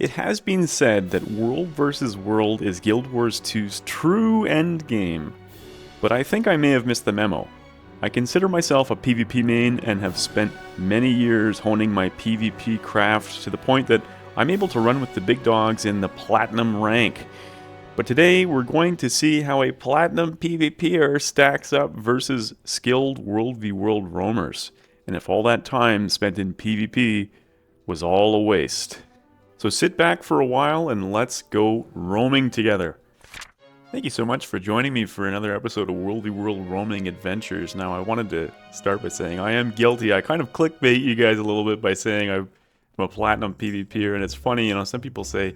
It has been said that World vs. World is Guild Wars 2's true end game, but I think I may have missed the memo. I consider myself a PvP main and have spent many years honing my PvP craft to the point that I'm able to run with the big dogs in the Platinum rank. But today we're going to see how a Platinum PvPer stacks up versus skilled World v World roamers, and if all that time spent in PvP was all a waste. So sit back for a while and let's go roaming together. Thank you so much for joining me for another episode of World v World Roaming Adventures. Now I wanted to start by saying I am guilty. I kind of clickbait you guys a little bit by saying I'm a Platinum PvPer, and it's funny, some people say,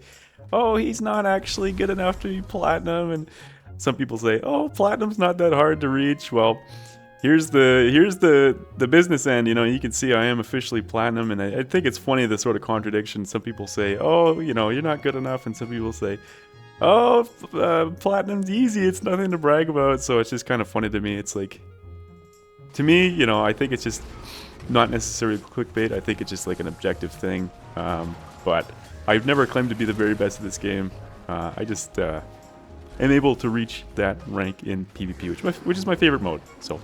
oh, he's not actually good enough to be Platinum, and some people say, oh, Platinum's not that hard to reach. Well, here's the business end. You can see I am officially Platinum, and I think it's funny, the sort of contradiction. Some people say, oh, you're not good enough, and some people say, oh, Platinum's easy, it's nothing to brag about. So it's just kind of funny to me. It's like, to me, I think it's just not necessarily clickbait. I think it's just like an objective thing. But I've never claimed to be the very best at this game. I just am able to reach that rank in PvP, which is my favorite mode. So,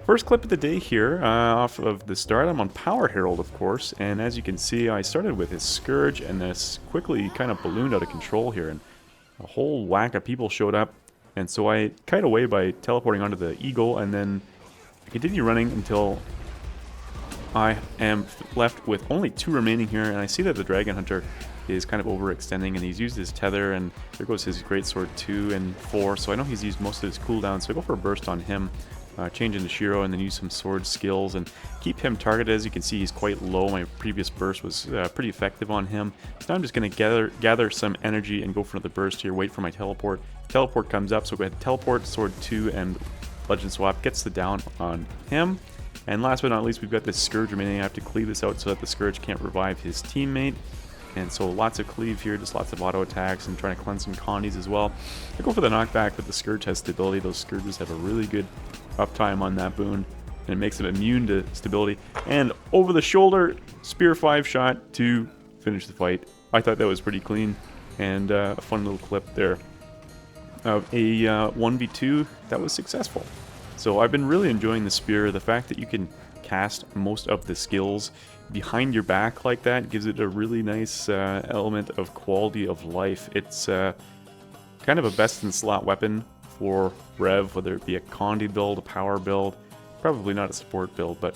first clip of the day here, off of the start. I'm on Power Herald, of course, and as you can see, I started with his Scourge, and this quickly kind of ballooned out of control here, and a whole whack of people showed up, and so I kite away by teleporting onto the Eagle, and then I continue running until I am left with only 2 remaining here, and I see that the Dragon Hunter is kind of overextending, and he's used his Tether, and there goes his Greatsword 2 and 4, so I know he's used most of his cooldown, so I go for a burst on him, change into Shiro, and then use some sword skills and keep him targeted. As you can see, he's quite low. My previous burst was pretty effective on him, so now I'm just going to gather some energy and go for another burst here, wait for my teleport. Teleport comes up, so go ahead, teleport, sword 2, and legend swap gets the down on him. And last but not least, we've got this Scourge remaining. I have to cleave this out so that the Scourge can't revive his teammate. And so lots of cleave here, just lots of auto attacks, and trying to cleanse some condies as well. I go for the knockback, but the Scourge has stability. Those Scourges have a really good uptime on that boon, and it makes them immune to stability. And over the shoulder, Spear 5 shot to finish the fight. I thought that was pretty clean, and a fun little clip there of a 1v2 that was successful. So I've been really enjoying the Spear. The fact that you can cast most of the skills behind your back like that gives it a really nice element of quality of life. It's kind of a best-in-slot weapon for Rev, whether it be a Condi build, a power build, probably not a support build, but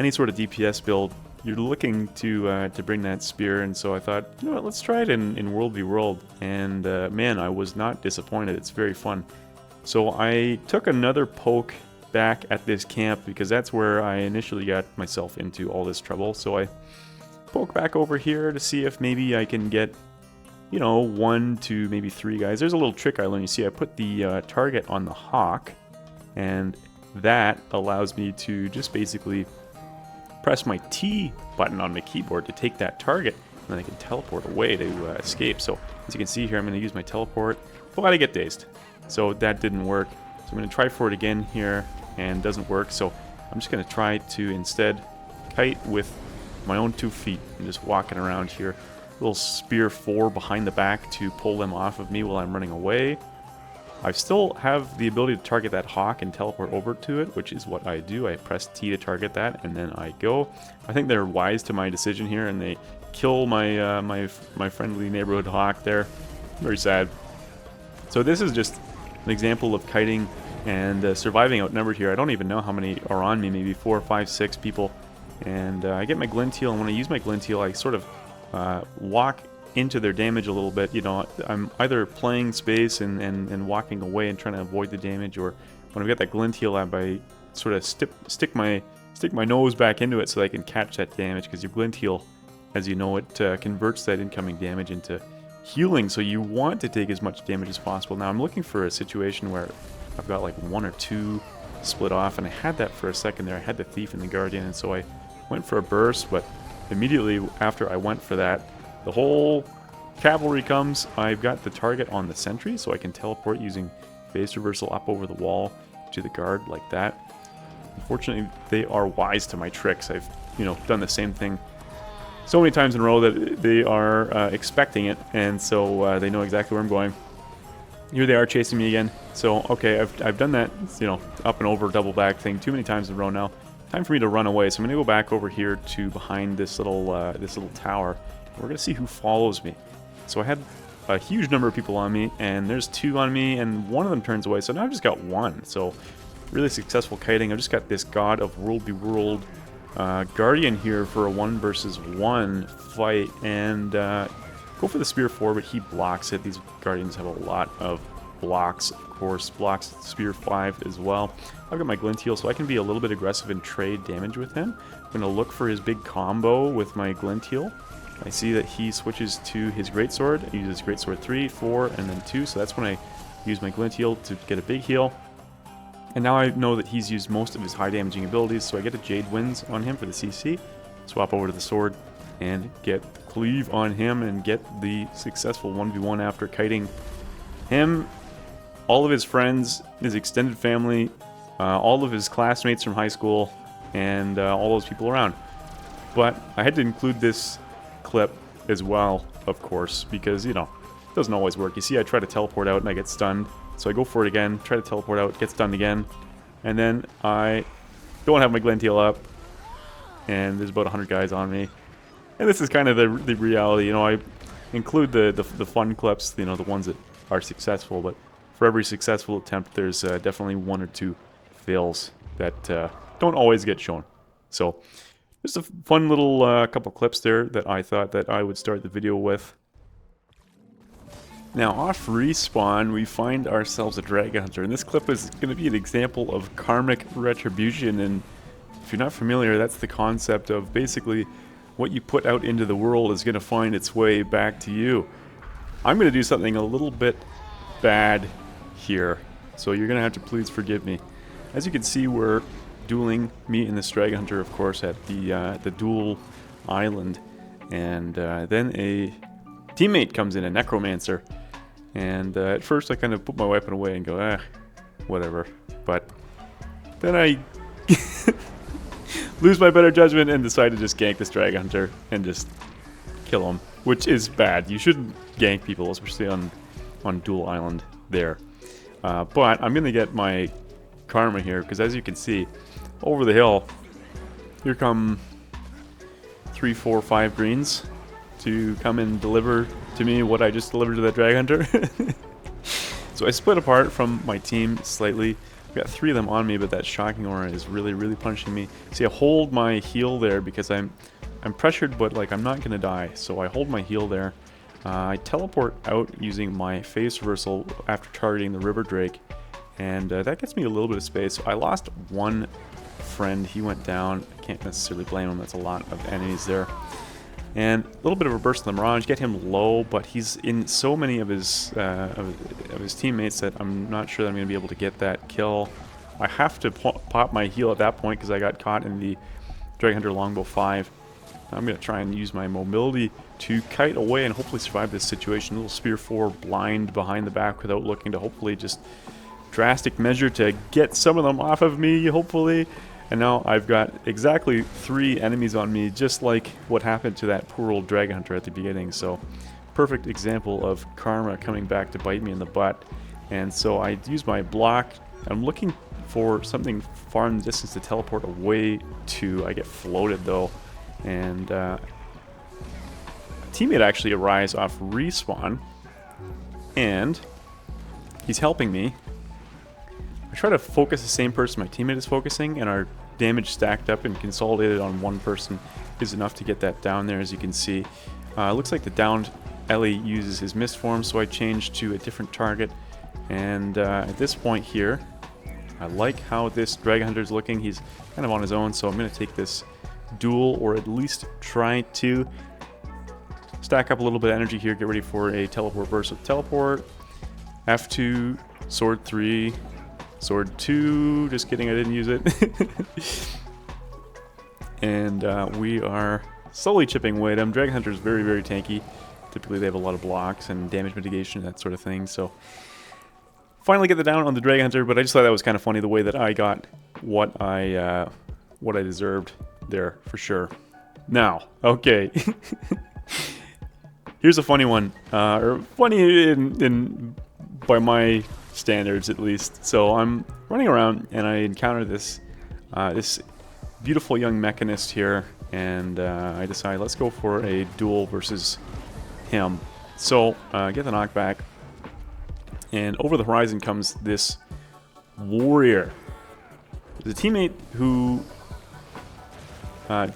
any sort of DPS build, you're looking to bring that Spear, and so I thought, you know what, let's try it in World v World, and man, I was not disappointed. It's very fun. So I took another poke back at this camp because that's where I initially got myself into all this trouble. So I poke back over here to see if maybe I can get, 1 to maybe 3 guys. There's a little trick I learned. You see, I put the target on the Hawk, and that allows me to just basically press my T button on my keyboard to take that target, and then I can teleport away to escape. So as you can see here, I'm going to use my teleport, but I get dazed. So that didn't work. So I'm going to try for it again here, and it doesn't work. So I'm just going to try to instead kite with my own 2 feet and just walking around here. Little Spear 4 behind the back to pull them off of me while I'm running away. I still have the ability to target that Hawk and teleport over to it, which is what I do. I press T to target that, and then I go. I think they're wise to my decision here, and they kill my my friendly neighborhood Hawk there. Very sad. So this is just an example of kiting and surviving outnumbered here. I don't even know how many are on me, maybe 4, 5, 6 people. And I get my Glinteal, and when I use my Glinteal, I sort of walk into their damage a little bit. I'm either playing space and walking away and trying to avoid the damage, or when I've got that Glinteal up, I sort of stick my nose back into it so that I can catch that damage, because your Glinteal, as you know, it converts that incoming damage into healing, so you want to take as much damage as possible. Now I'm looking for a situation where I've got like 1 or 2 split off, and I had that for a second there. I had the Thief and the Guardian, and so I went for a burst, but immediately after I went for that, the whole cavalry comes. I've got the target on the sentry, so I can teleport using phase reversal up over the wall to the guard like that. Unfortunately, they are wise to my tricks. I've done the same thing so many times in a row that they are expecting it, and so they know exactly where I'm going. Here they are chasing me again. So, okay, I've done that, you know, up and over double back thing too many times in a row now. Time for me to run away. So I'm going to go back over here to behind this little tower. We're going to see who follows me. So I had a huge number of people on me, and there's 2 on me, and one of them turns away. So now I've just got 1. So really successful kiting. I've just got this God of World Be World Guardian here for a 1 versus 1 fight, and go for the Spear 4, but he blocks it. These Guardians have a lot of blocks, of course. Blocks Spear 5 as well. I've got my Glint Heal, so I can be a little bit aggressive and trade damage with him. I'm going to look for his big combo with my Glint Heal. I see that he switches to his Greatsword. He uses Greatsword 3, 4, and then 2, so that's when I use my Glint Heal to get a big heal. And now I know that he's used most of his high damaging abilities, so I get a Jade Winds on him for the CC. Swap over to the sword and get Cleave on him and get the successful 1v1 after kiting him, all of his friends, his extended family, all of his classmates from high school, and all those people around. But I had to include this clip as well, of course, because, you know, it doesn't always work. You see, I try to teleport out and I get stunned. So I go for it again, try to teleport out, get stunned again, and then I don't have my Glint Heal up, and there's about 100 guys on me. And this is kind of the reality, you know, I include the fun clips, you know, the ones that are successful, but for every successful attempt, there's definitely 1 or 2 fails that don't always get shown. So just a fun little couple clips there that I thought that I would start the video with. Now, off respawn, we find ourselves a Dragon Hunter, and this clip is going to be an example of karmic retribution, and if you're not familiar, that's the concept of basically what you put out into the world is going to find its way back to you. I'm going to do something a little bit bad here, so you're going to have to please forgive me. As you can see, we're dueling, me and this Dragon Hunter, of course, at the duel island, and then a teammate comes in, a Necromancer. And at first I kind of put my weapon away and go, whatever. But then I lose my better judgment and decide to just gank this Dragon Hunter and just kill him, which is bad. You shouldn't gank people, especially on Duel Island there. But I'm going to get my karma here, because as you can see, over the hill, here come 3, 4, 5 greens to come and deliver to me what I just delivered to that Dragon Hunter. So I split apart from my team slightly. I've got 3 of them on me, but that shocking aura is really, really punishing me. See, I hold my heal there because I'm pressured, but like I'm not gonna die. So I hold my heal there. I teleport out using my face reversal after targeting the River Drake, and that gets me a little bit of space. So I lost 1 friend. He went down. I can't necessarily blame him. That's a lot of enemies there. And a little bit of a burst of the Mirage, get him low, but he's in so many of his teammates that I'm not sure that I'm going to be able to get that kill. I have to pop my heal at that point because I got caught in the Dragon Hunter Longbow 5. I'm going to try and use my mobility to kite away and hopefully survive this situation. A little Spear 4 blind behind the back without looking to hopefully just drastic measure to get some of them off of me, hopefully. And now I've got exactly 3 enemies on me, just like what happened to that poor old Dragon Hunter at the beginning. So, perfect example of karma coming back to bite me in the butt. And so I use my block. I'm looking for something far in the distance to teleport away to. I get floated though. And a teammate actually arrives off respawn. And he's helping me. I try to focus the same person my teammate is focusing, and our damage stacked up and consolidated on 1 person is enough to get that down there, as you can see. It looks like the downed Ellie uses his mist form, so I changed to a different target. And at this point here, I like how this Dragon Hunter is looking. He's kind of on his own, so I'm going to take this duel, or at least try to stack up a little bit of energy here, get ready for a teleport burst with teleport. F2, sword 3, sword 2, just kidding, I didn't use it. And we are slowly chipping away at him. Dragon Hunter is very, very tanky. Typically they have a lot of blocks and damage mitigation, that sort of thing. So finally get the down on the Dragon Hunter, but I just thought that was kind of funny the way that I got what I deserved there, for sure. Now, okay. Here's a funny one, or funny in by my standards at least. So I'm running around and I encounter this this beautiful young mechanist here, and I decide let's go for a duel versus him. So get the knockback, and over the horizon comes this warrior. There's a teammate who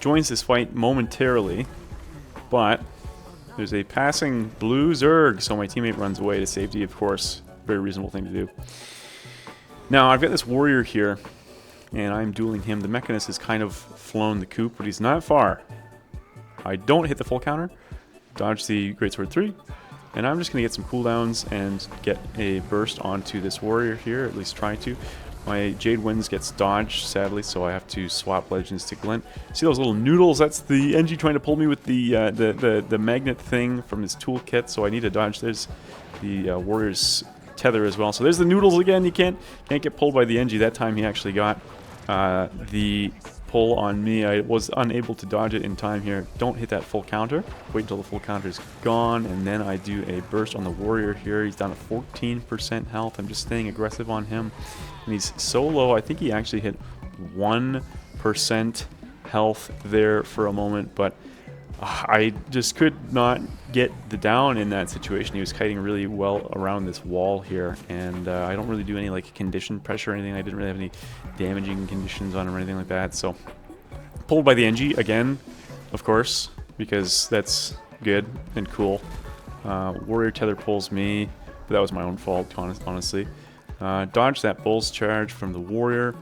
joins this fight momentarily, but there's a passing blue Zerg, so my teammate runs away to safety, of course. Very reasonable thing to do. Now, I've got this warrior here, and I'm dueling him. The Mechanist has kind of flown the coop, but he's not far. I don't hit the full counter, dodge the Greatsword 3, and I'm just going to get some cooldowns and get a burst onto this warrior here, at least try to. My Jade Winds gets dodged, sadly, so I have to swap Legends to Glint. See those little noodles? That's the NG trying to pull me with the magnet thing from his toolkit, so I need to dodge. There's the warrior's tether as well. So there's the noodles again. You can't get pulled by the NG. That time he actually got the pull on me. I was unable to dodge it in time here. Don't hit that full counter. Wait until the full counter is gone, and then I do a burst on the warrior here. He's down to 14% health. I'm just staying aggressive on him. And he's so low, I think he actually hit 1% health there for a moment, but I just could not get the down in that situation. He was kiting really well around this wall here, and I don't really do any like condition pressure or anything. I didn't really have any damaging conditions on him or anything like that, so pulled by the NG again, of course, because that's good and cool. Warrior tether pulls me, but that was my own fault, honestly. Dodge that Bull's charge from the warrior.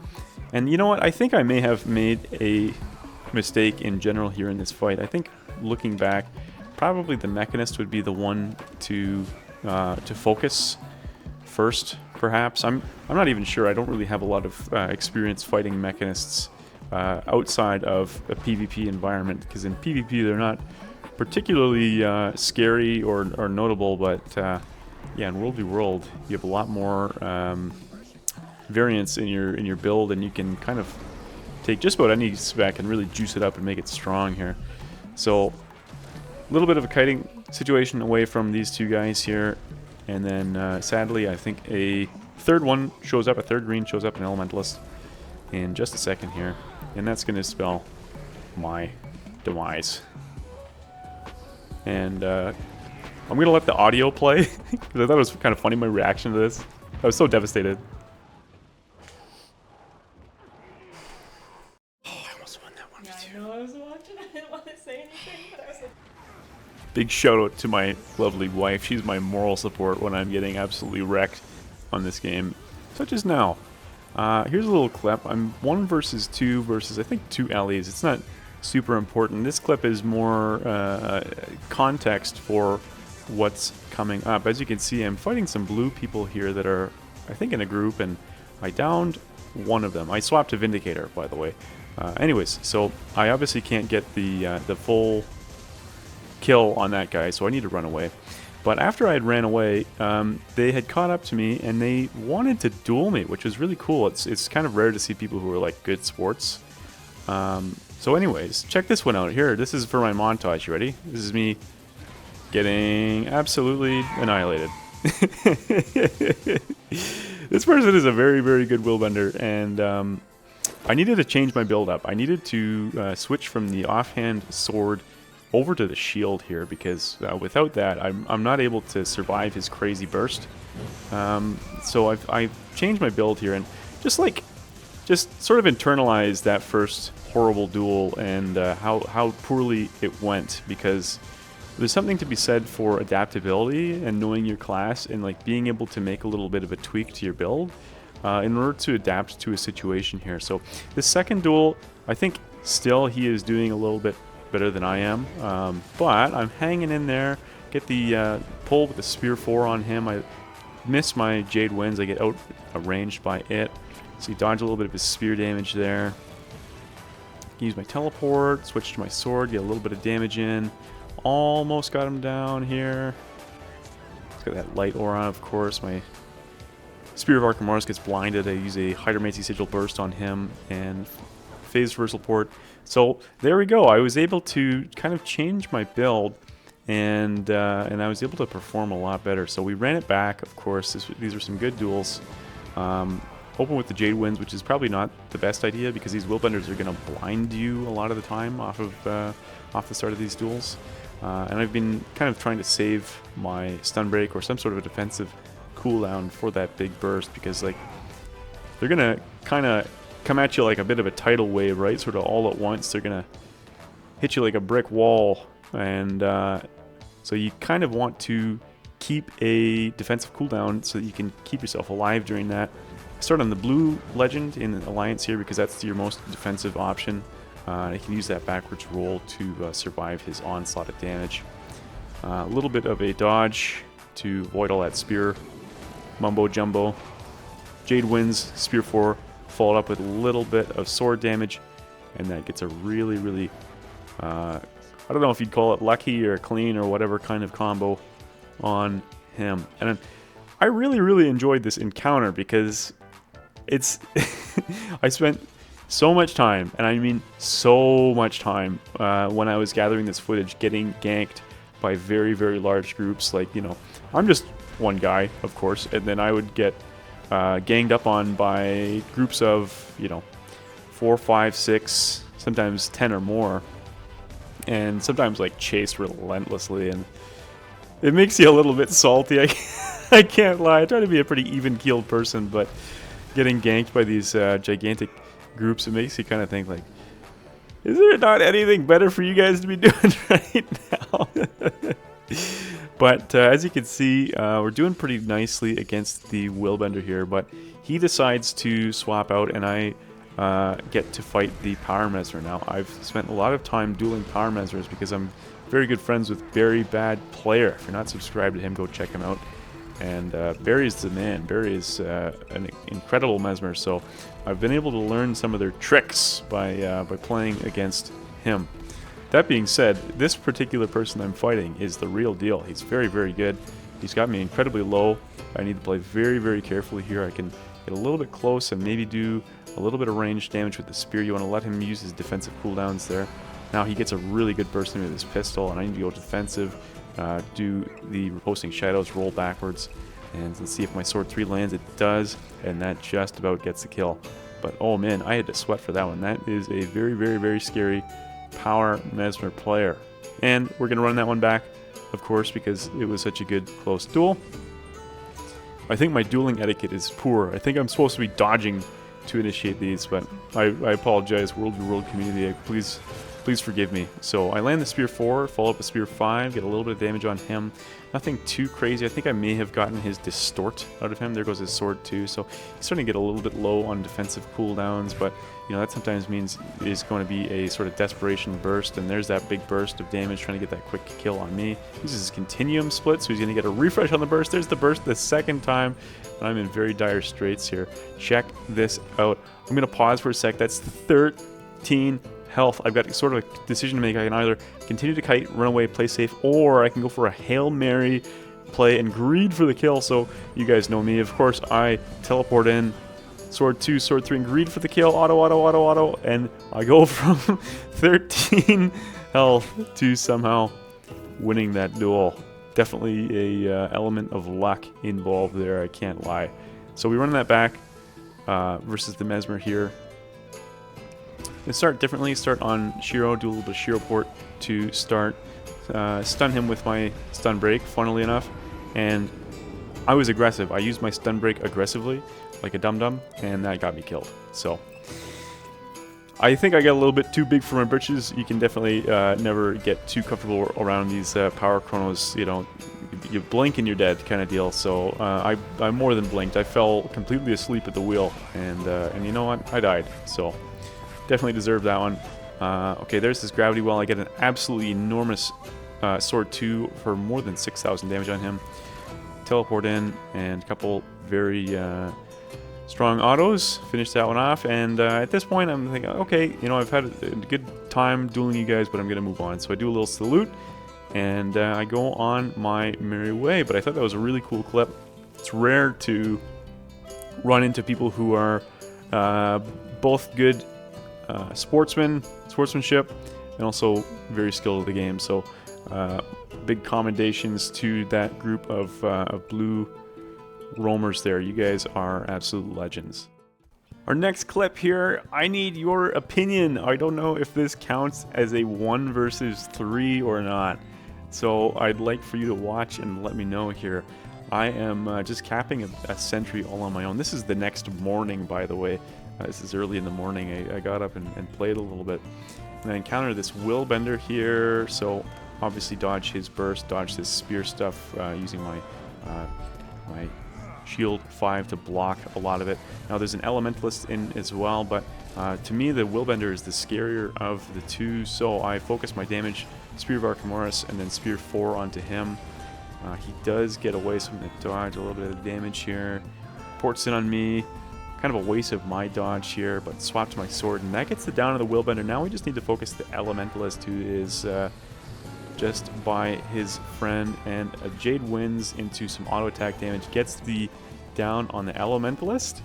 And you know what? I think I may have made a mistake in general here in this fight. I think looking back, probably the Mechanist would be the one to focus first, perhaps. I'm not even sure. I don't really have a lot of experience fighting Mechanists outside of a PvP environment, because in PvP they're not particularly scary or notable, but yeah, in World v World, you have a lot more variance in your build, and you can kind of take just about any spec and really juice it up and make it strong here. So, a little bit of a kiting situation away from these two guys here, and then sadly, I think a third one shows up, a third green shows up, an Elementalist, in just a second here, and that's going to spell my demise. And I'm going to let the audio play, because I thought it was kind of funny, my reaction to this. I was so devastated. Oh, I almost won that one. Yeah, I know I was watching. I didn't want to say anything, but I was like... Big shout out to my lovely wife. She's my moral support when I'm getting absolutely wrecked on this game, such as now. Here's a little clip. I'm 1 versus 2 versus, I think, 2 LEs. It's not super important. This clip is more context for what's coming up. As you can see, I'm fighting some blue people here that are, I think, in a group, and I downed one of them. I swapped to Vindicator, by the way. Anyways, so I obviously can't get the full kill on that guy, so I need to run away. But after I had ran away, they had caught up to me, and they wanted to duel me, which was really cool. It's kind of rare to see people who are like good sports. So anyways, check this one out here. This is for my montage. You ready? This is me getting absolutely annihilated. This person is a very, very good willbender, and I needed to change my build up. I needed to switch from the offhand sword over to the shield here, because without that, I'm not able to survive his crazy burst. So I've changed my build here, and just sort of internalized that first horrible duel and how poorly it went, because there's something to be said for adaptability and knowing your class and like being able to make a little bit of a tweak to your build in order to adapt to a situation here. So this second duel, I think still he is doing a little bit better than I am, but I'm hanging in there. Get the pull with the Spear 4 on him. I miss my Jade Winds. I get out ranged by it. So you dodge a little bit of his spear damage there. Use my teleport, switch to my sword, get a little bit of damage in. Almost got him down here. Let's get that light aura on, of course. My Spear of Archimedes gets blinded. I use a Hydromancy Sigil Burst on him and phase reversal port. So there we go. I was able to kind of change my build, and I was able to perform a lot better. So we ran it back, of course. These are some good duels. Open with the Jade Winds, which is probably not the best idea because these Willbenders are going to blind you a lot of the time off the start of these duels. And I've been kind of trying to save my stun break or some sort of a defensive cooldown for that big burst, because like they're going to kind of come at you like a bit of a tidal wave, right? Sort of all at once. They're going to hit you like a brick wall, and so you kind of want to keep a defensive cooldown so that you can keep yourself alive during that. Start on the blue legend in Alliance here because that's your most defensive option. You can use that backwards roll to survive his onslaught of damage. A little bit of a dodge to avoid all that spear mumbo jumbo. Jade Winds, Spear 4, followed up with a little bit of sword damage, and that gets a really, really, I don't know if you'd call it lucky or clean or whatever kind of combo on him. And I really, really enjoyed this encounter because it's I spent so much time, and I mean so much time, when I was gathering this footage, getting ganked by very, very large groups. Like, you know, I'm just one guy, of course, and then I would get ganged up on by groups of, you know, 4, 5, 6, sometimes 10 or more, and sometimes like chased relentlessly, and it makes you a little bit salty. I can't lie. I try to be a pretty even-keeled person, but getting ganked by these gigantic groups, it makes you kind of think like, is there not anything better for you guys to be doing right now? But as you can see, we're doing pretty nicely against the Willbender here, but he decides to swap out, and I get to fight the Power Mesmer. Now, I've spent a lot of time dueling Power Mesmers because I'm very good friends with Very Bad Player. If you're not subscribed to him, go check him out. And Barry's the man. Barry is an incredible Mesmer, so I've been able to learn some of their tricks by playing against him. That being said, this particular person I'm fighting is the real deal. He's very, very good. He's got me incredibly low. I need to play very, very carefully here. I can get a little bit close and maybe do a little bit of range damage with the spear. You want to let him use his defensive cooldowns there. Now he gets a really good burst with his pistol, and I need to go defensive. Do the Reposing Shadows, roll backwards, and let's see if my sword 3 lands. It does, and that just about gets the kill. But oh man, I had to sweat for that one. That is a very, very, very scary Power Mesmer player. And we're going to run that one back, of course, because it was such a good close duel. I think my dueling etiquette is poor. I think I'm supposed to be dodging to initiate these, but I apologize, World v World community. Please forgive me. So I land the Spear 4, follow up with Spear 5, get a little bit of damage on him. Nothing too crazy. I think I may have gotten his Distort out of him. There goes his sword too. So he's starting to get a little bit low on defensive cooldowns, but you know that sometimes means it's going to be a sort of desperation burst, and there's that big burst of damage trying to get that quick kill on me. He uses his Continuum Split, so he's going to get a refresh on the burst. There's the burst the second time, and I'm in very dire straits here. Check this out. I'm going to pause for a sec. That's 13 health. I've got sort of a decision to make. I can either continue to kite, run away, play safe, or I can go for a Hail Mary play and greed for the kill. So you guys know me. Of course, I teleport in, sword 2, sword 3, and greed for the kill. Auto, and I go from 13 health to somehow winning that duel. Definitely a element of luck involved there, I can't lie. So we run that back versus the Mesmer here. And start differently. Start on Shiro, do a little bit of Shiro port to start. Stun him with my stun break, funnily enough. And I was aggressive. I used my stun break aggressively, like a dum-dum, and that got me killed. So I think I got a little bit too big for my britches. You can definitely never get too comfortable around these power chronos. You know, you blink and you're dead kind of deal. So I more than blinked. I fell completely asleep at the wheel, and you know what? I died. So definitely deserved that one. Okay, there's this gravity well. I get an absolutely enormous sword 2 for more than 6,000 damage on him. Teleport in, and a couple very strong autos. Finish that one off, and at this point I'm thinking, okay, you know, I've had a good time dueling you guys, but I'm going to move on. So I do a little salute, and I go on my merry way. But I thought that was a really cool clip. It's rare to run into people who are both good sportsmanship, and also very skilled at the game. So big commendations to that group of blue roamers there. You guys are absolute legends. Our next clip here, I need your opinion. I don't know if this counts as a 1 versus 3 or not. So I'd like for you to watch and let me know here. I am just capping a sentry all on my own. This is the next morning, by the way. This is early in the morning. I got up and played a little bit. And I encountered this Willbender here. So obviously dodge his burst, dodge this spear stuff using my shield 5 to block a lot of it. Now there's an Elementalist in as well, but to me the Willbender is the scarier of the two, so I focus my damage, Spear of Archimedes, and then Spear 4 onto him. He does get away, so I'm going to dodge a little bit of damage here. Ports in on me, kind of a waste of my dodge here, but swap to my sword, and that gets the down of the Willbender. Now we just need to focus the Elementalist, who is just by his friend, and a Jade wins into some auto attack damage, gets the down on the Elementalist.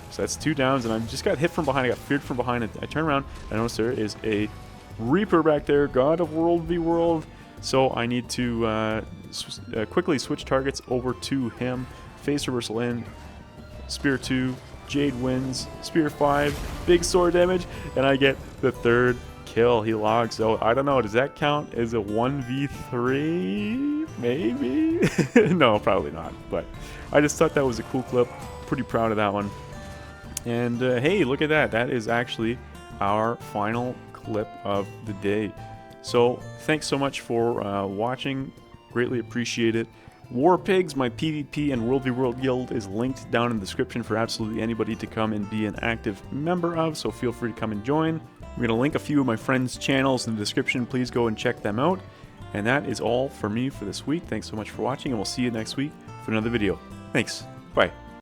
So that's 2 downs, and I just got hit from behind. I got feared from behind. I turn around, and I notice there is a Reaper back there, God of World v World. So I need to quickly switch targets over to him. Face reversal in, Spear 2, Jade wins, Spear 5, big sword damage, and I get the 3rd kill. He logs. So I don't know, does that count as a 1v3? Maybe? No, probably not. But I just thought that was a cool clip. Pretty proud of that one. And hey, look at that. That is actually our final clip of the day. So thanks so much for watching. Greatly appreciate it. War Pigs, my PvP and World v World guild, is linked down in the description for absolutely anybody to come and be an active member of, so feel free to come and join. I'm going to link a few of my friends' channels in the description. Please go and check them out. And that is all for me for this week. Thanks so much for watching, and we'll see you next week for another video. Thanks. Bye.